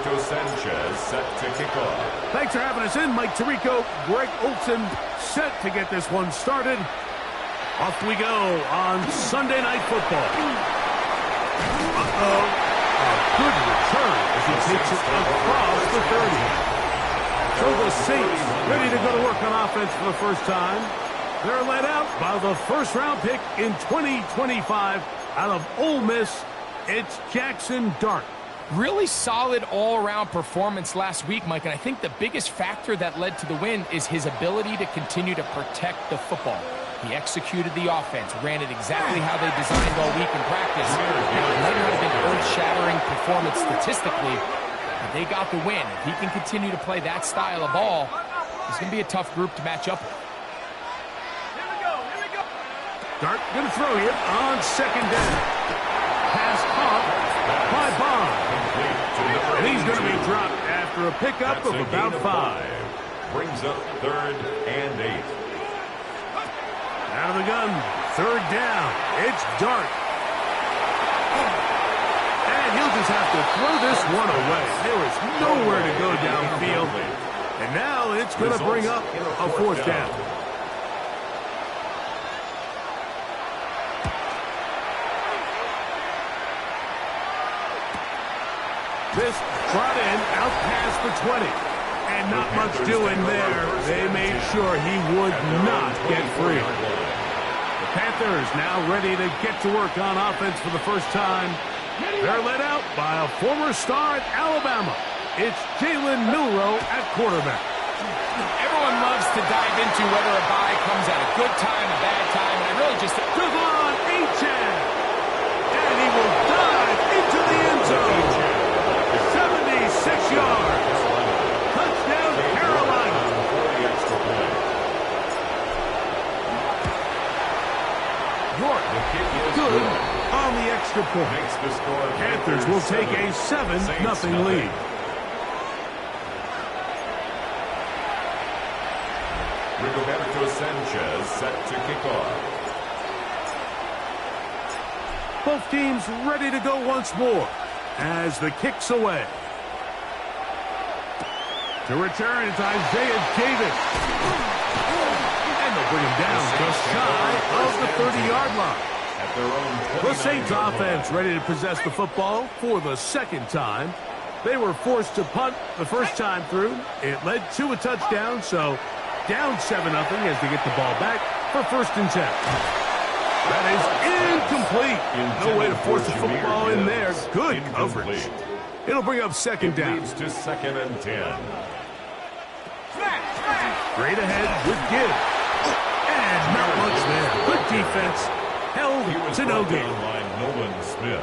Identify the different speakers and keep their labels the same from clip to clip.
Speaker 1: Roberto Sanchez set to kick off.
Speaker 2: Thanks for having us in, Mike Tirico. Greg Olson set to get this one started. Off we go on Sunday Night Football. Uh-oh. A good return as he takes it across the 30. So the Saints ready to go to work on offense for the first time. They're led out by the first-round pick in 2025 out of Ole Miss. It's Jackson Dart.
Speaker 3: Really solid all-around performance last week, Mike, and I think the biggest factor that led to the win is his ability to continue to protect the football. He executed the offense, ran it exactly how they designed all week in practice. It might not have been an earth-shattering performance statistically, but they got the win. If he can continue to play that style of ball, it's going to be a tough group to match up with.
Speaker 2: Dart going to throw here on second down. Pass caught by Bond. And he's going to be dropped after a pickup of about 5.
Speaker 1: Brings up 3rd and 8.
Speaker 2: Out of the gun, 3rd down. It's Dart. And he'll just have to throw this one away. There is nowhere to go downfield. And now it's going to bring up a 4th down. This brought in out past the 20. And not much doing there. They made sure he would not get free. The Panthers now ready to get to work on offense for the first time. They're led out by a former star at Alabama. It's Jalen Milroe at quarterback.
Speaker 3: Everyone loves to dive into whether a bye comes at a good time, a bad time, and I really just...
Speaker 2: Devon Achane. And he will dive into the end zone. 76 yards. Touchdown, Carolina. York, good on the extra point. Panthers will take a 7-0 lead.
Speaker 1: Roberto Sanchez set to kick off.
Speaker 2: Both teams ready to go once more as the kick's away. To return, it's Isaiah Davis. And they'll bring him down just shy of the 30-yard line. The Saints offense ready to possess the football for the second time. They were forced to punt the first time through. It led to a touchdown, so down 7-0 as they get the ball back for 1st and 10. That is incomplete. No way to force the football in there. Good coverage. It'll bring up 2nd down.
Speaker 1: Leads to 2nd and 10.
Speaker 2: Straight ahead with Gibbs. And not much there. Good defense. Held to no gain.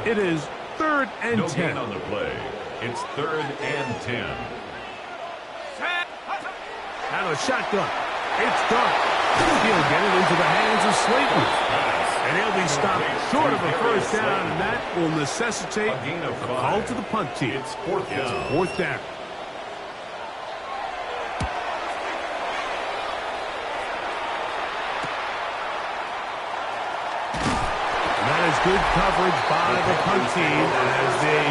Speaker 2: It is 3rd and 10.
Speaker 1: No gain on the play. It's 3rd and 10.
Speaker 2: Out of the shotgun. It's Dart. He'll get it into the hands of Slayton. And he'll be stopped short of a 1st down, and that will necessitate a call to the punt team.
Speaker 1: It's 4th down.
Speaker 2: 4th down. And that is good coverage by the punt team as they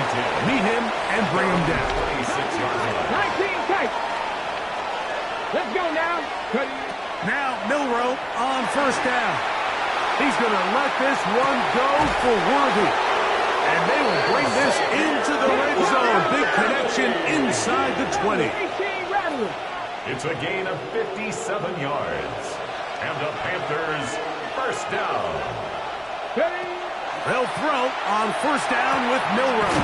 Speaker 2: meet him and bring him down.
Speaker 1: 26-yard line.
Speaker 4: 19 tight. Let's go now.
Speaker 2: Now Milroe on 1st down. He's going to let this one go for Worthy. And they will bring this into the red zone. Big connection inside the 20.
Speaker 1: It's a gain of 57 yards. And the Panthers 1st down.
Speaker 2: They'll throw on 1st down with Milroe.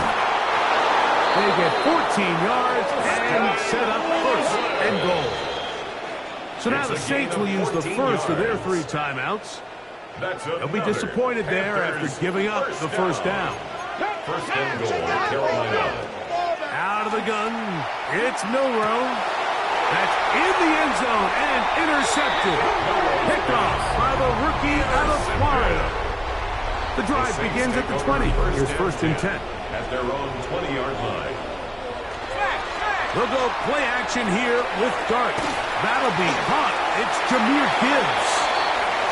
Speaker 2: They get 14 yards and set up 1st and goal. So now the Saints will use the first of their 3 timeouts. They'll be disappointed there after giving up the 1st down.
Speaker 1: 1st and goal, Carolina.
Speaker 2: Out of the gun, it's Milroe. That's in the end zone and intercepted. Picked off by the rookie out of Florida. The drive begins at the 20. Here's 1st and 10.
Speaker 1: At their own 20-yard line.
Speaker 2: They'll go play action here with Dart. That'll be caught. It's Jahmyr Gibbs.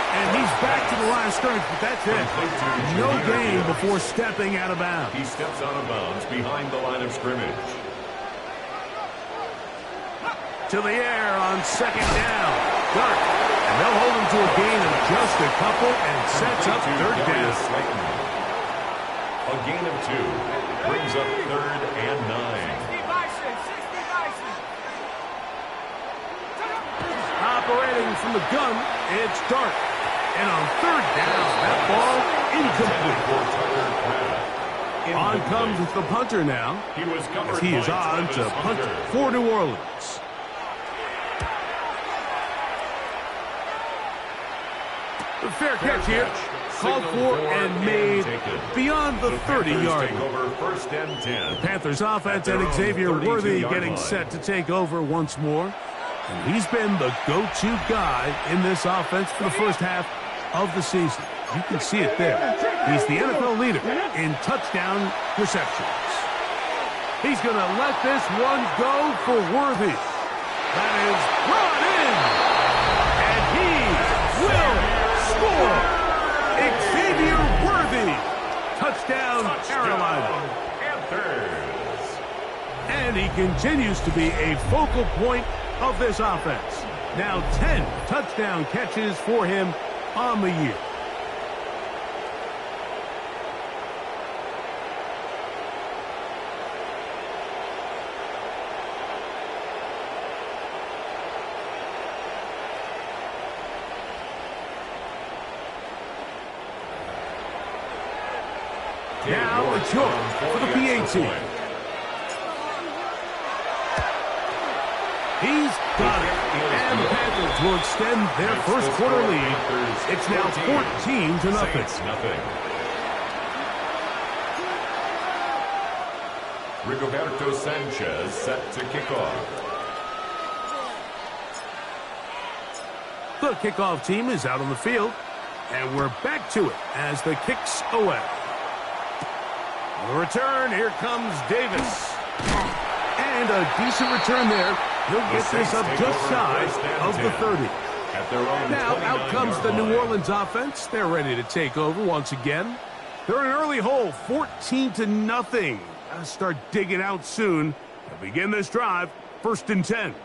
Speaker 2: And he's back to the line of scrimmage, but that's it. No gain before stepping out of bounds.
Speaker 1: He steps out of bounds behind the line of scrimmage.
Speaker 2: to the air on second down. Dark. And they'll hold him to a gain of just a couple and sets up third down.
Speaker 1: A gain of 2 brings up 3rd and 9.
Speaker 2: Operating from the gun, it's Dark. And on third down, that ball incomplete. On comes the punter now, as he is on to punt for New Orleans. The fair catch here, called for and made beyond the 30-yard line. The Panthers offense and Xavier Worthy getting set to take over once more. And he's been the go-to guy in this offense for the first half of the season. You can see it there. He's the NFL leader in touchdown receptions. He's going to let this one go for Worthy. That is brought in. And he will score. Xavier Worthy. Touchdown, Carolina.
Speaker 1: Panthers.
Speaker 2: And he continues to be a focal point of this offense. Now 10 touchdown catches for him on the year. Now it's York for the PAT. He's got it. And the Panthers will extend their first quarter lead. It's now 14-0.
Speaker 1: Rigoberto Sanchez set to kick off.
Speaker 2: The kickoff team is out on the field. And we're back to it as the kicks away. On the return, here comes Davis. And a decent return there. He'll get this up just shy of the 30. Now out comes the New Orleans offense. They're ready to take over once again. They're in an early hole, 14-0. Gotta start digging out soon. They'll begin this drive, 1st and 10.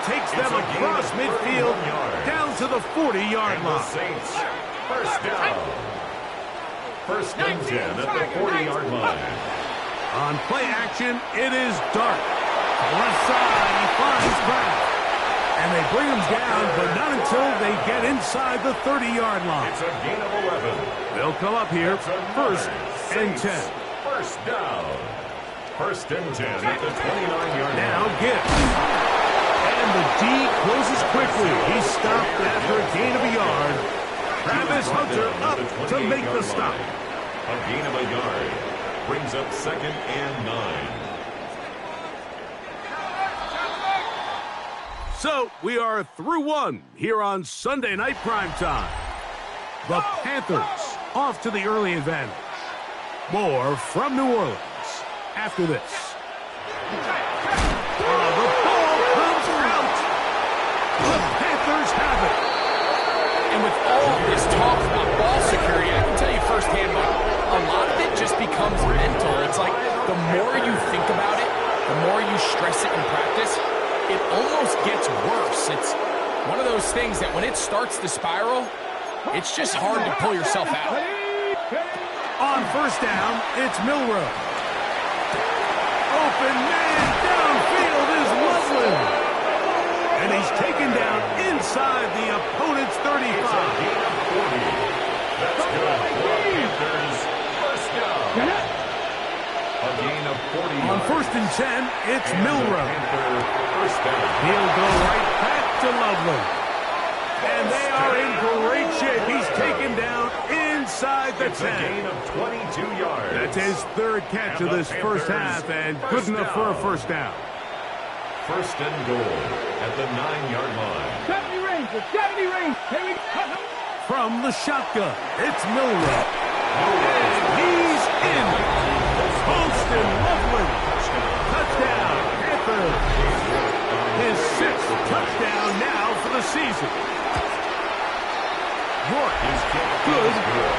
Speaker 2: Takes them across midfield down to the 40-yard line.
Speaker 1: Saints, first down. 1st and 10 at the 40-yard line.
Speaker 2: On play action, it is Dark. Left side, he finds Brown. And they bring him down, but not until they get inside the 30-yard line.
Speaker 1: It's a gain of 11.
Speaker 2: They'll come up here, 1st and 10.
Speaker 1: First down. 1st and 10 at the 29-yard line.
Speaker 2: Now Gibbs. And the D closes quickly. He's stopped after a gain of a yard. Travis Hunter up to make the stop.
Speaker 1: A gain of a yard brings up 2nd and 9.
Speaker 2: So we are through one here on Sunday Night Primetime. The Panthers off to the early advantage. More from New Orleans after this. The ball comes out. The Panthers have it.
Speaker 3: And with all of this talk about ball security, I can tell you firsthand, a lot of it just becomes mental. It's like the more you think about it, the more you stress it in practice, it almost gets worse. It's one of those things that when it starts to spiral, it's just hard to pull yourself out.
Speaker 2: On 1st down, it's Milroe. Open man downfield is Loveland. And he's taken down inside the opponent's 35.
Speaker 1: It's a gain of 40. That's good for Panthers. First down. A gain of 40.
Speaker 2: On 1st and 10, it's Milroe.
Speaker 1: First down.
Speaker 2: He'll go right back to Loveland. And they are in great shape. He's taken down inside the 10.
Speaker 1: It's a gain of 22 yards.
Speaker 2: That's his 3rd catch of this first half, and good enough for a first down.
Speaker 1: 1st and goal at the 9-yard line.
Speaker 4: 70 range, 70 range. Here we go.
Speaker 2: From the shotgun, it's Milroe. And he's In. Holston Loveland. Touchdown, Panthers. His 6th touchdown now for the season. York is good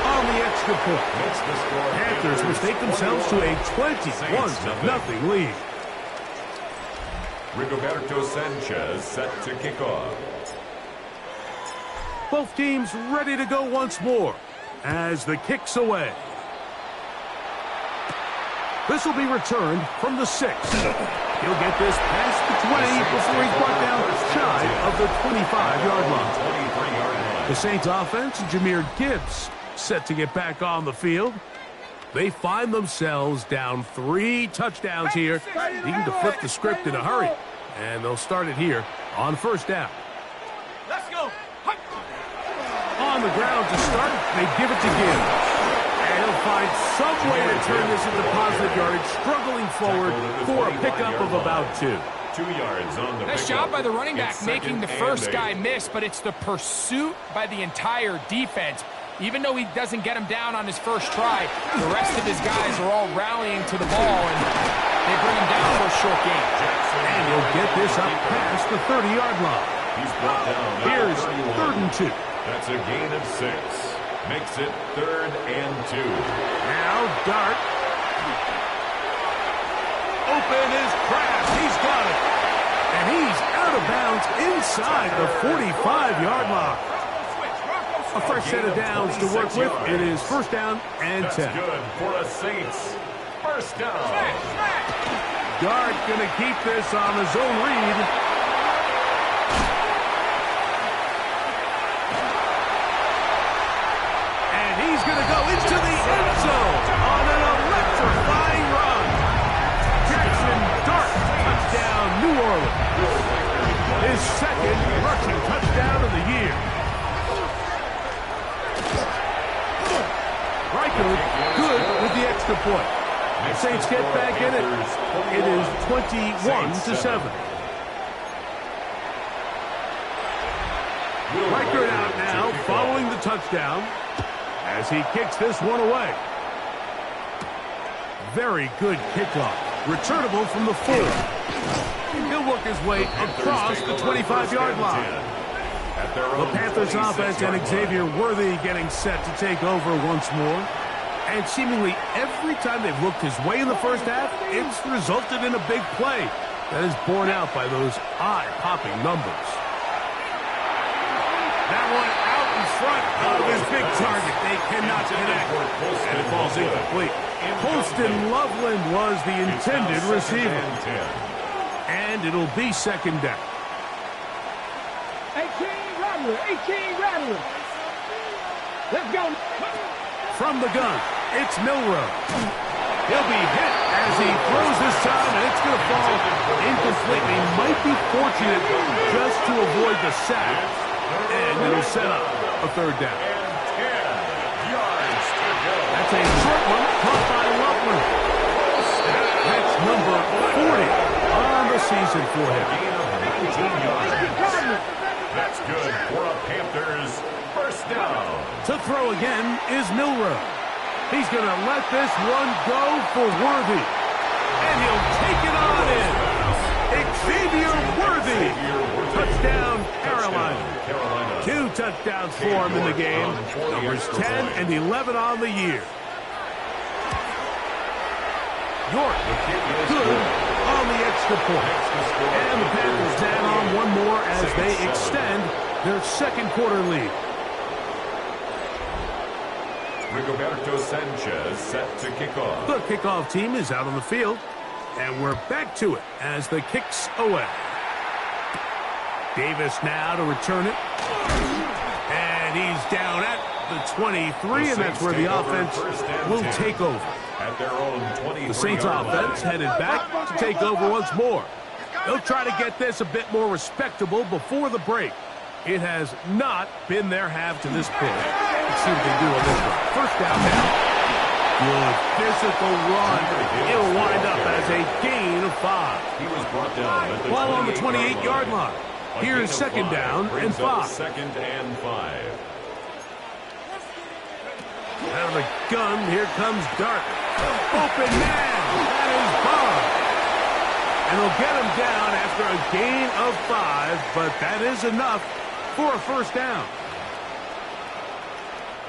Speaker 2: on the extra point. Panthers must take themselves to a 21-0 lead.
Speaker 1: Rigoberto Sanchez set to kick off.
Speaker 2: Both teams ready to go once more as the kick's away. This will be returned from the 6. He'll get this past the 20 before he's brought down shy of the 25-yard line. The Saints offense, Jahmyr Gibbs, set to get back on the field. They find themselves down 3 touchdowns here, needing to flip the script in a hurry. And they'll start it here on first down.
Speaker 3: Let's go.
Speaker 2: On the ground to start, they give it to Gibbs. And he'll find some way to turn this into positive yardage, struggling forward for a pickup of about 2.
Speaker 1: 2 yards on the
Speaker 3: Nice job by the running back making the first guy miss, but it's the pursuit by the entire defense. Even though he doesn't get him down on his first try, the rest of his guys are all rallying to the ball, and they bring him down for a short gain.
Speaker 2: And he'll get this up past the 30-yard line.
Speaker 1: He's brought down.
Speaker 2: Here's 3rd and 2.
Speaker 1: That's a gain of 6. Makes it 3rd and 2.
Speaker 2: Now Dart. Open is Kraft. He's got it. And he's out of bounds inside the 45-yard line. A fresh set of downs to work with. It is first down and 10.
Speaker 1: That's good for a Saints. First down.
Speaker 2: Dart going to keep this on his own read. And he's going to go into the end zone on an electrifying run. Jackson Dart, touchdown, New Orleans. His 2nd rushing touchdown of the year. Riker good with the extra point. The Saints get back in it. It is 21-7. Riker out now following the touchdown as he kicks this one away. Very good kickoff. Returnable from the 4. He'll work his way across the 25-yard line. The Panthers offense and Xavier Worthy getting set to take over once more. And seemingly every time they've looked his way in the first half, it's resulted in a big play that is borne out by those eye-popping numbers. That one out in front of his big target. They cannot connect, and it falls incomplete. Holston Loveland was the intended receiver. And it'll be 2nd down.
Speaker 4: 18 Rattler. Let's go.
Speaker 2: From the gun, it's Milrow. He'll be hit as he throws this time, and it's going to fall incomplete. He might be fortunate just to avoid the sack, and it'll set up a 3rd down. That's a short one caught by Loveland. That's number 40 on the season for him.
Speaker 1: That's good for a Panthers first down.
Speaker 2: To throw again is Milrow. He's going to let this one go for Worthy. And he'll take it on in. Xavier Worthy. Touchdown, Carolina. 2 touchdowns for him in the game. Numbers 10 and 11 on the year. York, good on the extra point. And the Panthers add on one more as they extend their 2nd quarter lead.
Speaker 1: Rigoberto Sanchez set to kick off.
Speaker 2: The kickoff team is out on the field, and we're back to it as the kick's away. Davis now to return it. And he's down at the 23, and that's where the offense will take over.
Speaker 1: At their own 23.
Speaker 2: The Saints offense headed back to take over once more. They'll try to get this a bit more respectable before the break. It has not been their half to this point. Let's see what they do on this one. First down now. Good physical run. It'll wind up as a gain of 5.
Speaker 1: He was brought down at the
Speaker 2: ball on the 28-yard line. Here's 2nd down and 5.
Speaker 1: 2nd and 5.
Speaker 2: Out of the gun, here comes Dart. Open man. That is Bob. And they'll get him down after a gain of 5, but that is enough for a first down.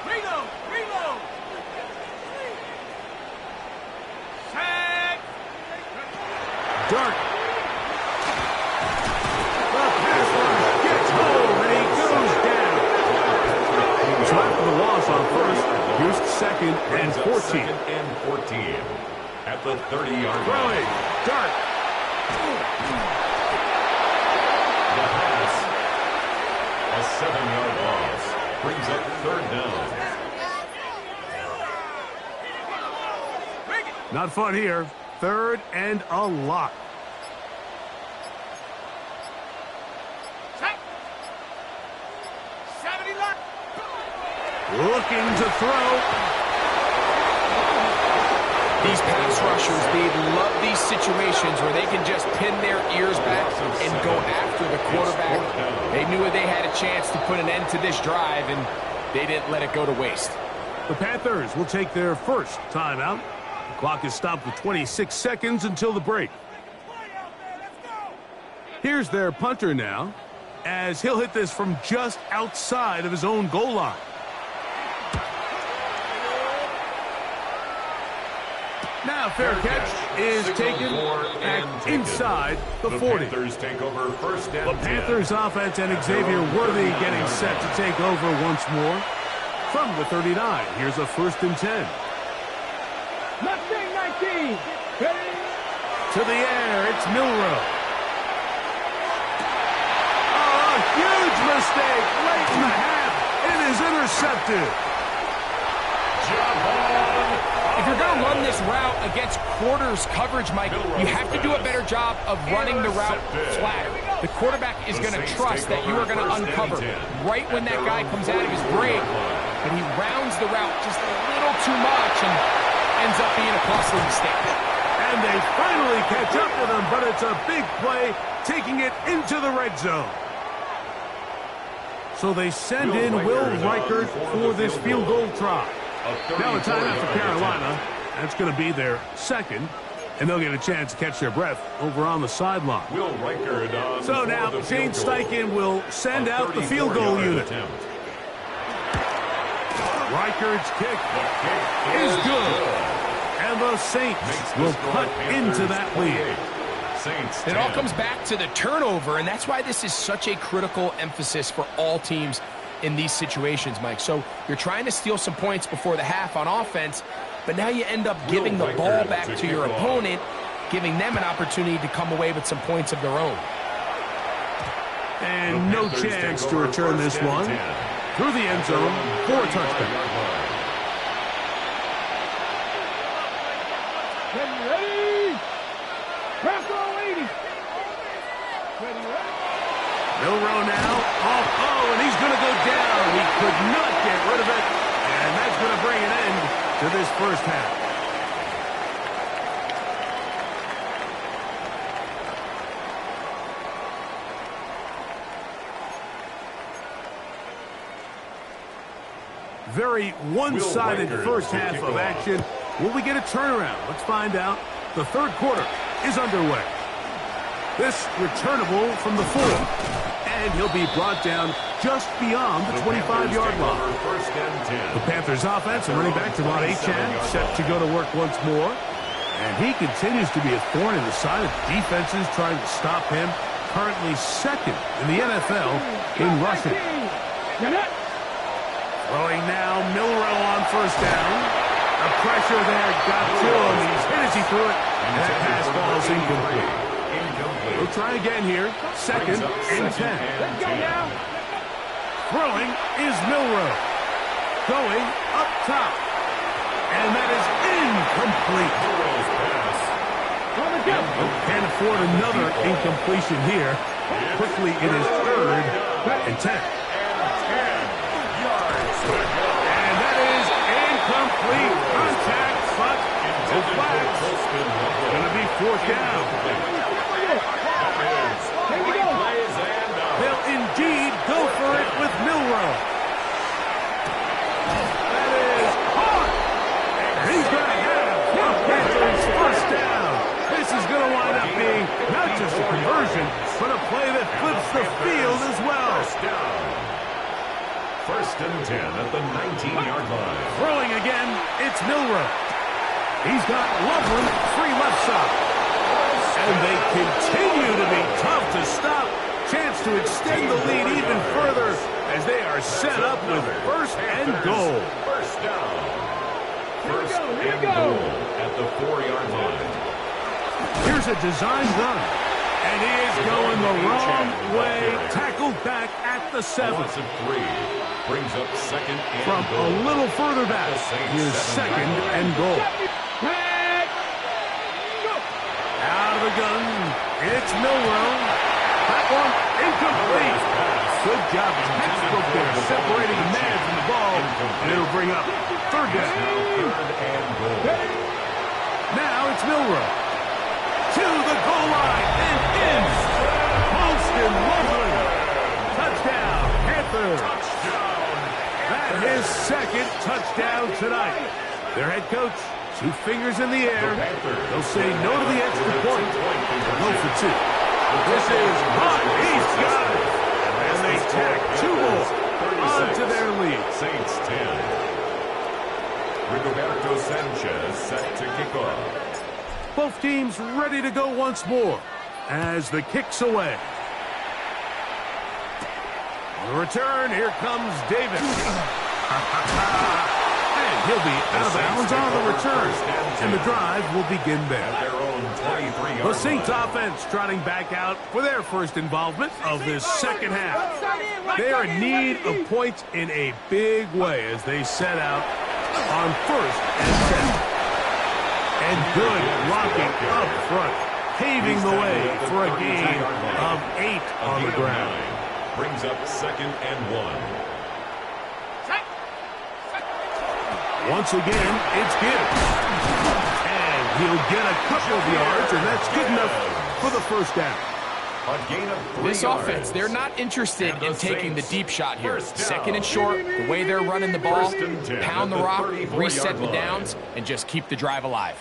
Speaker 4: Reload! Reload! Sack!
Speaker 2: Dart. The pass rush gets home, and he goes down. So after the loss on first, here's second and 14.
Speaker 1: Second and 14 at the 30-yard line.
Speaker 2: Throwing. Dart.
Speaker 1: The pass. A 7-yard loss brings up third down.
Speaker 2: Not fun here. Third and a lot. Looking to throw.
Speaker 3: These pass rushers, they love these situations where they can just pin their ears back and go after the quarterback. They knew they had a chance to put an end to this drive, and they didn't let it go to waste.
Speaker 2: The Panthers will take their first timeout. The clock is stopped with 26 seconds until the break. Here's their punter now, as he'll hit this from just outside of his own goal line. Now fair catch is taken back inside the 40.
Speaker 1: Panthers take over first and
Speaker 2: The Panthers offense and Xavier Worthy getting set to take over once more. From the 39, here's a first and 10.
Speaker 4: Mustang 19. Ready?
Speaker 2: To the air, it's Milrow. Oh, a huge mistake late in the half. It is intercepted.
Speaker 3: If you're going to run this route against quarters coverage, Mike, you have to do a better job of running the route flat. The quarterback is going to trust that you are going to uncover right when that guy comes out of his break, but he rounds the route just a little too much and ends up being a costly mistake.
Speaker 2: And they finally catch up with him, but it's a big play, taking it into the red zone. So they send in Will Reichert for this field goal try. Now a timeout for Carolina. That's going to be their second, and they'll get a chance to catch their breath over on the sideline. So now Shane Steichen will send out the field goal unit. Reichert's kick is good. And the Saints will cut into that lead.
Speaker 3: It all comes back to the turnover, and that's why this is such a critical emphasis for all teams in these situations, Mike. So you're trying to steal some points before the half on offense, but now you end up giving the ball back to your opponent, giving them an opportunity to come away with some points of their own.
Speaker 2: And no chance to return this one through the end zone for a touchdown.
Speaker 4: Ready? Press all 80. Ready?
Speaker 2: Milrow now. Oh, and he's going to go down. He could not get rid of it. And that's going to bring an end to this first half. Very one-sided first half of action. Will we get a turnaround? Let's find out. The third quarter is underway. This returnable from the 4. And he'll be brought down just beyond the 25-yard line. The Panthers offense and running back Devon Achane set to go to work once more. And he continues to be a thorn in the side of defenses trying to stop him. Currently second in the NFL in rushing. Throwing now, Milrow on first down. The pressure there got to him. He's hit as he threw it. And that pass ball is incomplete. We'll try again here. Second and 10.
Speaker 4: Let's go now.
Speaker 2: Throwing is Milrow. Going up top. And that is incomplete. Can't afford another incompletion here. Quickly, it is third and 10. And that is incomplete. Contact, but no flags. Going to be fourth down. They'll indeed go for it with Milrow. That is hard. And he's going to have a conversion, but a play that flips the field as well.
Speaker 1: First down. First and 10 at the 19-yard line.
Speaker 2: Throwing again, it's Milroe. He's got Loveland free left side. And they continue to be tough to stop. Chance to extend the lead even further as they are set up with first and goal.
Speaker 1: First down. First and goal at the 4-yard line.
Speaker 2: Here's a design run. And he is going the wrong way. Tackled back at the 7.
Speaker 1: Loss of 3. Brings up second and
Speaker 2: From
Speaker 1: goal.
Speaker 2: a little further back, here's second and goal. Out of the gun, it's Milroe. That one incomplete. Good job, textbook there, separating the man from the ball, and it'll bring up third down.
Speaker 1: Third and goal.
Speaker 2: Now it's Milroe. To the goal line and in. Holston Loveland. Touchdown, Panthers. That is second touchdown tonight. Their head coach, 2 fingers in the air. They'll say no to the extra point. Go for 2. This is hot. He's got it. And they tack 2 more onto their lead.
Speaker 1: Saints 10. Rigoberto Sanchez set to kick off.
Speaker 2: Both teams ready to go once more as the kick's away. On the return, here comes Davis. And he'll be out of bounds on the return. And the drive will begin there.
Speaker 1: Their own 23-yard
Speaker 2: The Saints offense trotting back out for their first involvement of this second half. They are in need of points in a big way as they set out on first and 10. And good blocking up front, paving the way for a gain of 8 on the ground.
Speaker 1: Brings up second and 1.
Speaker 2: Once again, it's Gibbs. And he'll get a couple of yards, and that's good enough for the first down.
Speaker 1: A gain of 3
Speaker 3: This
Speaker 1: yards.
Speaker 3: offense, they're not interested in taking the deep shot here.
Speaker 1: First down.
Speaker 3: Second and short, the way they're running the ball,
Speaker 1: First and 10
Speaker 3: pound the
Speaker 1: at the
Speaker 3: rock,
Speaker 1: 34-yard
Speaker 3: reset the
Speaker 1: line.
Speaker 3: downs, and just keep the drive alive.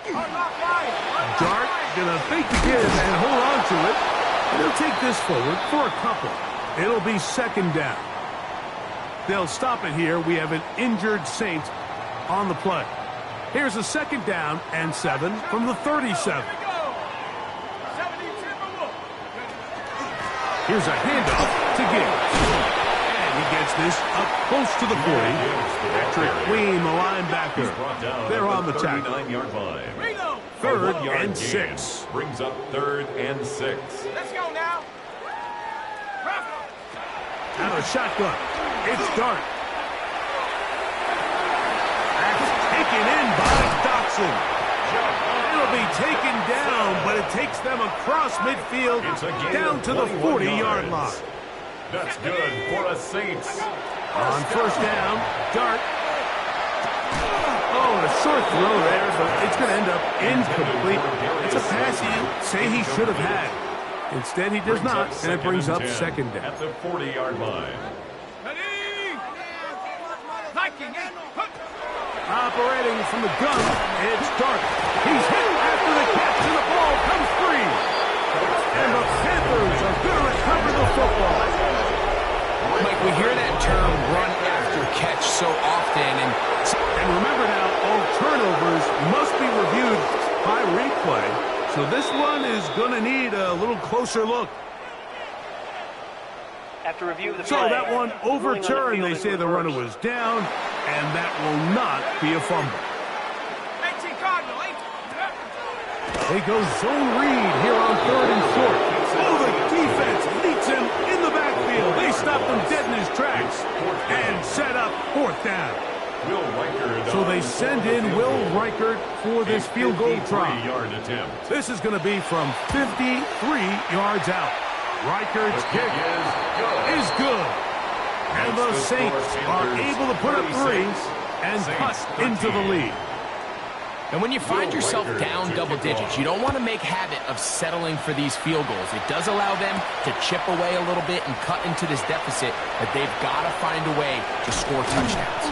Speaker 2: Dart gonna fake the give and hold on to it. And he'll take this forward for a couple. It'll be second down. They'll stop it here. We have an injured Saint on the play. Here's a second down and 7 from the 37. Here's a handoff to Gibbs. And he gets this up close to the 40. Patrick Queen, the linebacker. They're on the tackle.
Speaker 1: 39-yard line.
Speaker 2: Third
Speaker 1: A 1-yard
Speaker 2: and
Speaker 1: gain
Speaker 2: 6.
Speaker 1: Brings up third and 6.
Speaker 4: Let's go now.
Speaker 2: Out of shotgun. It's Dart. That's taken in by Dotson. It'll be taken down, but it takes them across midfield
Speaker 1: It's a gain
Speaker 2: down
Speaker 1: of
Speaker 2: to the
Speaker 1: 21
Speaker 2: 40-yard line.
Speaker 1: yards. That's good for a Saints.
Speaker 2: On first down, Dart. Oh, and a short throw there, but it's going to end up incomplete. It's a pass you say he should have had. Instead, he does not, and it brings up second down.
Speaker 1: At the 40-yard line.
Speaker 2: Operating from the gun, it's Dart. He's hit after the catch, and the ball comes free. And the Panthers are going to recover the football.
Speaker 3: Mike, we hear that term run after catch so often, and
Speaker 2: remember now, all turnovers must be reviewed by replay. So this one is going to need a little closer look.
Speaker 5: After review of the
Speaker 2: So
Speaker 5: play,
Speaker 2: that one
Speaker 5: ruling on the
Speaker 2: overturned.
Speaker 5: field
Speaker 2: They
Speaker 5: is
Speaker 2: say the runner
Speaker 5: reversed.
Speaker 2: was down, and that will not be a fumble.
Speaker 4: 18 Cardinal, 18.
Speaker 2: They go zone read here on third and short. Oh, the defense meets him in the backfield. They stop him dead in his tracks and set up fourth down.
Speaker 1: Will Reichard
Speaker 2: So they
Speaker 1: on
Speaker 2: send in
Speaker 1: fourth
Speaker 2: Will
Speaker 1: and goal.
Speaker 2: Reichard for this field goal try.
Speaker 1: 53-yard attempt.
Speaker 2: This is going to be from 53 yards out. Reichard's
Speaker 1: The
Speaker 2: kick
Speaker 1: kick
Speaker 2: is good. And the Saints are able to put up 3 and cut into the lead.
Speaker 3: And when you find yourself down double digits, you don't want to make habit of settling for these field goals. It does allow them to chip away a little bit and cut into this deficit, but they've got to find a way to score touchdowns.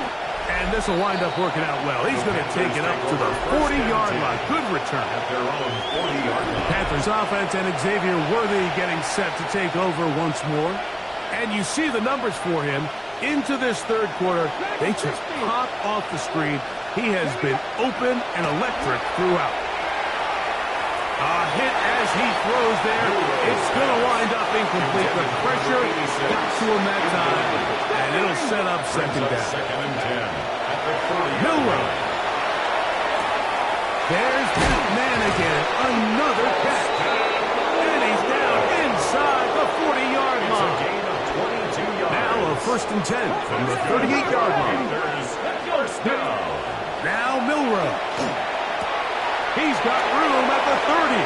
Speaker 2: And this will wind up working out well. He's going to take it up to the 40-yard line. Good return.
Speaker 1: At their own 40-yard line.
Speaker 2: Panthers Panthers offense and Xavier Worthy getting set to take over once more. And you see the numbers for him into this third quarter. They just pop off the screen. He has been open and electric throughout. A hit as he throws there. It's going to wind up incomplete. The pressure got to him that time, and it'll set up second down.
Speaker 1: Second and 10 at the 40.
Speaker 2: Milroe. There's that man again. Another catch. And he's down inside the 40-yard
Speaker 1: It's a
Speaker 2: line.
Speaker 1: gain of 22 yards.
Speaker 2: Now a first and 10 from the 38-yard line.
Speaker 1: Panthers, first down.
Speaker 2: Now Milroe. He's got room at the 30.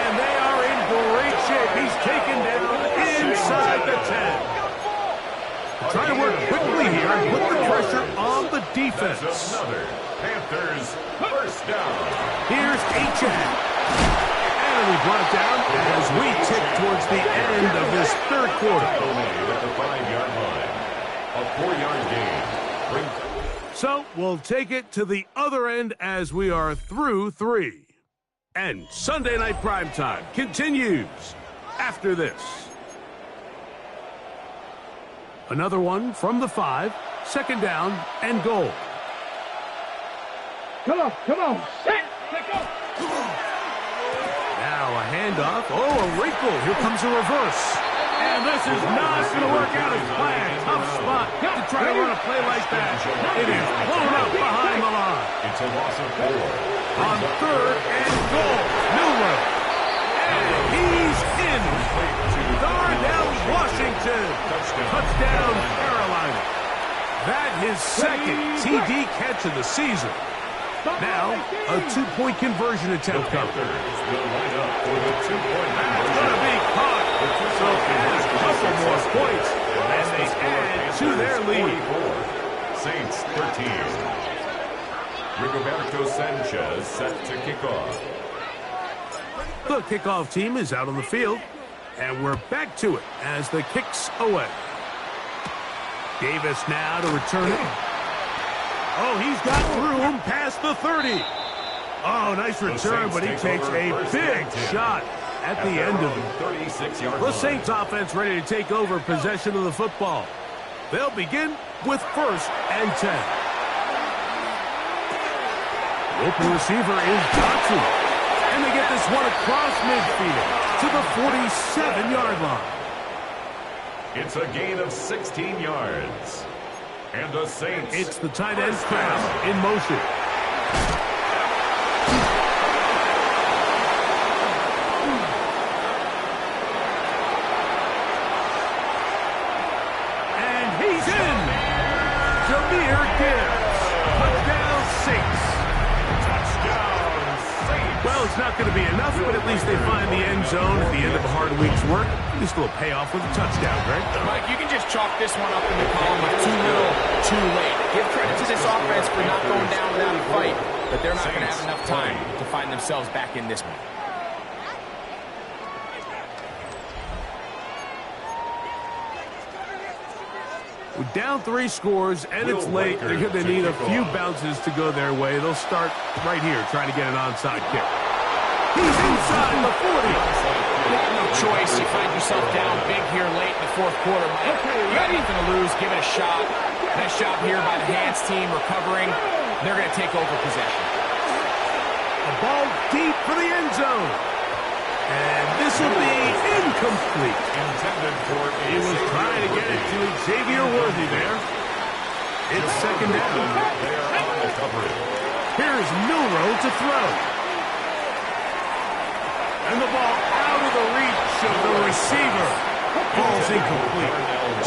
Speaker 2: And they are in great shape. He's taken down inside the 10. Trying to work quickly here and put the pressure on the defense.
Speaker 1: That's another Panthers, first down.
Speaker 2: Here's Achane. And we brought down as we tick towards the end of this third quarter.
Speaker 1: Made at the 5-yard line. A 4-yard gain. Bring
Speaker 2: So we'll take it to the other end as we are through 3. And Sunday Night Primetime continues after this. Another one from the 5, second down and goal.
Speaker 5: Come on, set, let go.
Speaker 2: Now a handoff. Oh, a wrinkle. Here comes a reverse. And this is not going to work out as planned. Tough spot to try to run a play like that. It is blown up behind the line.
Speaker 1: It's a loss of 4.
Speaker 2: On third and goal, Milroe. And he's in. Darnell Washington. Touchdown, Carolina. That his second TD catch of the season. Now, a 2-point conversion attempt coming.
Speaker 1: Panthers will line up for the 2-point
Speaker 2: That's going to be caught. So add a couple more points as they add to their lead.
Speaker 1: 44. Saints 13. Rigoberto Sanchez set to kick off.
Speaker 2: The kickoff team is out on the field, and we're back to it as the kick's away. Davis now to return it. Oh, he's got room past the 30. Oh, nice return, but he takes a big shot at the end of it.
Speaker 1: 36-yard
Speaker 2: The
Speaker 1: line.
Speaker 2: Saints offense ready to take over possession of the football. They'll begin with first and 10. Open receiver is Johnson. And they get this one across midfield to the 47-yard line.
Speaker 1: It's a gain of 16 yards. And the Saints.
Speaker 2: It's the tight end crowd in motion. And he's in. Jahmyr Gibbs. Touchdown Saints.
Speaker 1: Touchdown Saints.
Speaker 2: Well, it's not going to be enough, but at least they find the end zone at the end of a hard week's work. Just a little payoff with a touchdown, Greg.
Speaker 3: Mike, you can just chalk this one up in the column of too little, too late. Give credit to this offense for not going down without a fight, but they're not going to have enough time to find themselves back in this one.
Speaker 2: We're down 3 scores, and it's late. They're going to need a few bounces to go their way. They'll start right here trying to get an onside kick. He's inside the 40.
Speaker 3: No choice. You find yourself down big here late in the fourth quarter, Mike. You got nothing to lose. Give it a shot. Nice job here by the hands team recovering. They're going to take over possession.
Speaker 2: A ball deep for the end zone. And this will be incomplete.
Speaker 1: Intended for
Speaker 2: He was trying to get it to Xavier Worthy there. It's second down.
Speaker 1: They're on the coverage.
Speaker 2: Here's Milroe to throw. And the ball out of the reach of the receiver. Ball's incomplete.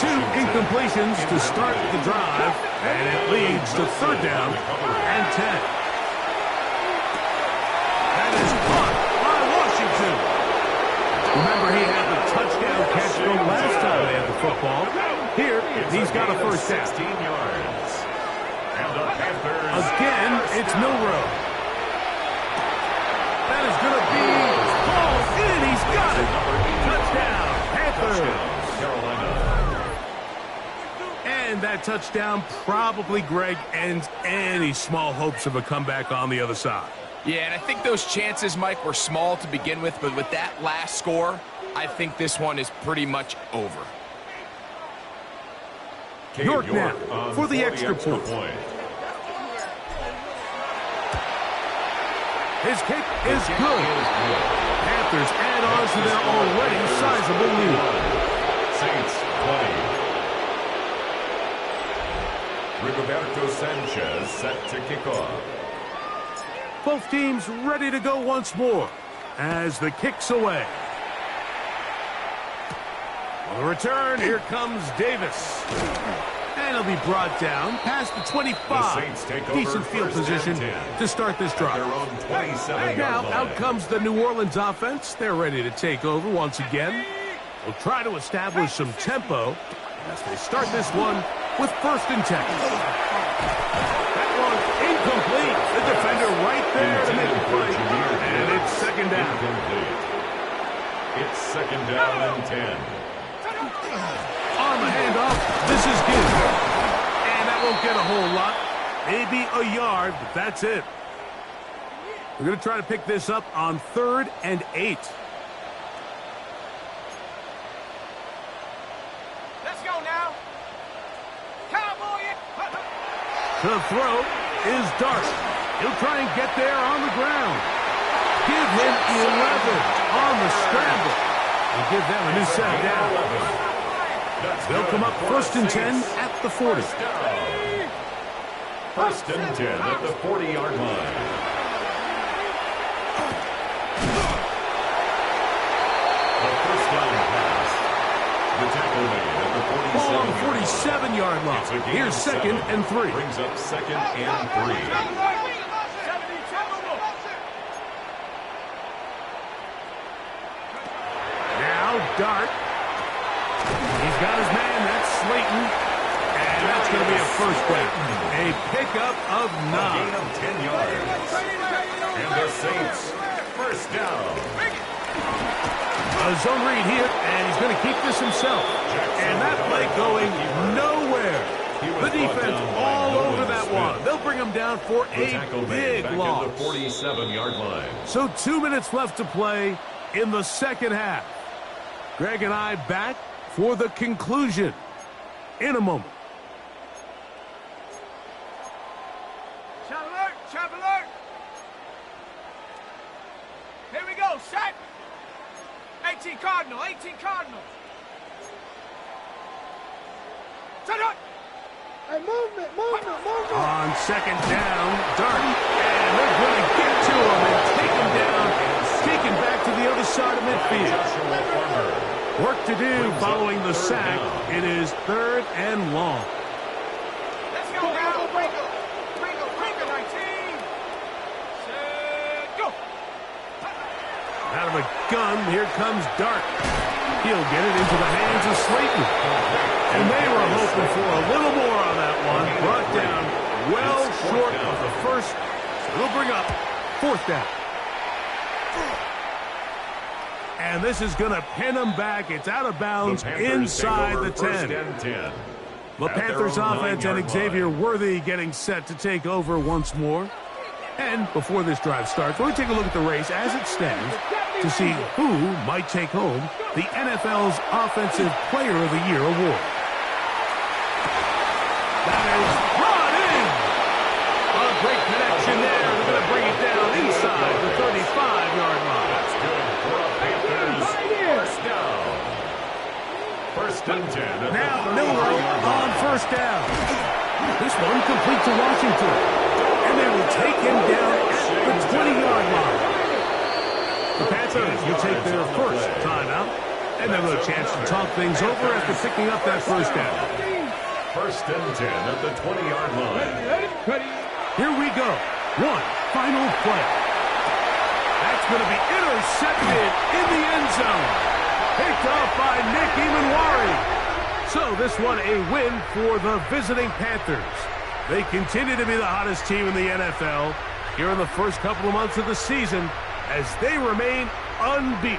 Speaker 2: 2 incompletions to start the drive, and it leads to third down and 10. That is caught by Washington. Remember, he had the touchdown catch the last time they had the football. Here, he's got a first down.
Speaker 1: 16 yards. And the Panthers.
Speaker 2: Again, it's Milroe. That is going to be called in. He's got it. Touchdown, Panthers.
Speaker 1: Carolina.
Speaker 2: And that touchdown probably, Greg, ends any small hopes of a comeback on the other side.
Speaker 3: Yeah, and I think those chances, Mike, were small to begin with, but with that last score, I think this one is pretty much over.
Speaker 2: York now for the extra point. His kick is good. Panthers add on to their already sizable lead.
Speaker 1: Saints 20. Rigoberto Sanchez set to kick off.
Speaker 2: Both teams ready to go once more as the kick's away. On the return, here comes Davis. And he'll be brought down past the 25. Decent field position to start this drive. Now, out comes the New Orleans offense. They're ready to take over once again. They'll try to establish some tempo as they start this one with 1st and 10. That one incomplete. The defender right there to make the play. And it's 2nd down.
Speaker 1: It's 2nd down and 10.
Speaker 2: On the handoff, this is good. And that won't get a whole lot. Maybe a yard, but that's it. We're going to try to pick this up on 3rd and 8.
Speaker 4: Let's go now. Cowboy it.
Speaker 2: The throw is Dart. He'll try and get there on the ground. Give him 11 on the scramble. And give them a new set of downs. They'll come up 1st and 10 at the 40.
Speaker 1: 1st and 10 at the 40-yard line. The 1st down pass. The tackle made at the
Speaker 2: 47-yard line. Here's 2nd and 3.
Speaker 1: Brings up 2nd and 3.
Speaker 2: Now Dart. He's got his man, that's Slayton. And that's going to be a 1st down. A pickup of 9.
Speaker 1: A gain of 10 yards. And the Saints, 1st down.
Speaker 2: A zone read here, and he's going to keep this himself. And that play going nowhere. The defense all over that one. They'll bring him down for a big loss.
Speaker 1: Back at the 47-yard line.
Speaker 2: So 2 minutes left to play in the 2nd half. Greg and I back for the conclusion in a moment.
Speaker 4: Shot alert! Trap alert! Here we go, set! 18 Cardinal, 18 Cardinal! Set up!
Speaker 5: Hey, movement.
Speaker 2: On 2nd down, Dart. And they're going to get to him and take him down. Taken back to the other side of midfield. Work to do following the sack. It is 3rd and long.
Speaker 4: Let's go now! Ringo, 19! Set, go!
Speaker 2: Out of a gun, here comes Dart. He'll get it into the hands of Slayton. And they were hoping for a little more on that one. Brought down well short of the 1st. So they'll bring up 4th down. And this is going to pin them back. It's out of bounds inside the 10. The Panthers offense and Xavier Worthy getting set to take over once more. And before this drive starts, we'll take a look at the race as it stands to see who might take home the NFL's Offensive Player of the Year award. That is brought in. A great connection there. They're going to bring it down inside the 35-yard line.
Speaker 1: That's good for a Panthers 1st down. 1st and 10.
Speaker 2: Now Miller on 1st down. This one complete to Washington. And they will take him down at the 20-yard line. The Panthers will take their 1st timeout. And they'll have a chance to talk things over after picking up that 1st down.
Speaker 1: 1st and 10 at the 20-yard line.
Speaker 2: Here we go. One final play. That's going to be intercepted in the end zone. Picked off by Nick Emanwari. So this one a win for the visiting Panthers. They continue to be the hottest team in the NFL here in the first couple of months of the season as they remain unbeaten.